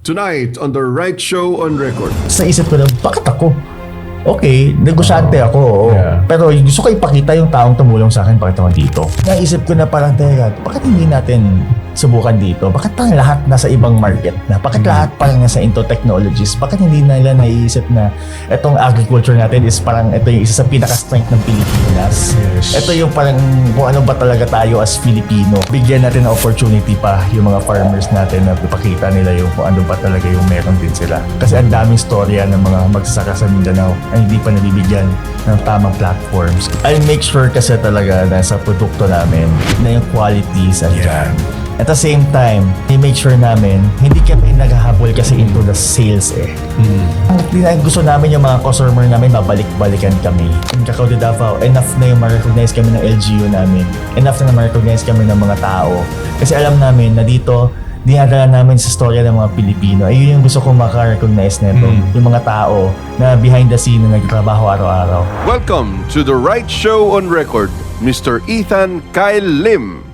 Tonight on The Right Show on Record. Sa isip ko na, bakit ako? Okay, negosyante ako, oo. Yeah. Pero gusto ko ipakita yung taong tumulong sa akin, bakit ako dito. Naisip ko na parang, teka, bakit hindi natin subukan dito? Bakit parang lahat nasa ibang market na? Bakit lahat parang nasa into technologies? Bakit hindi nila naiisip na itong agriculture natin is parang ito yung isa sa pinaka-strength ng Pilipinas? Yes. Ito yung parang kung ano ba talaga tayo as Filipino. Bigyan natin ng opportunity pa yung mga farmers natin na ipakita nila yung kung ano ba talaga yung meron din sila. Kasi ang daming storya ng mga magsasaka sa Mindanao ay hindi pa nabibigyan ng tamang platforms. I'll make sure kasi talaga na sa produkto namin na yung qualities andyan. At the same time, i-make sure namin, hindi kami naghahabol kasi into the sales eh. Ang gusto namin yung mga customer namin, babalik-balikan kami. In Cacao de Davao, enough na yung ma-recognize kami ng LGU namin. Enough na ma-recognize kami ng mga tao. Kasi alam namin na dito, dinadala namin sa storya ng mga Pilipino. Ayun yung gusto kong maka-recognize nito. Yung mga tao na behind the scene na nagtrabaho araw-araw. Welcome to The Right Show on Record, Mr. Ethan Kyle Lim.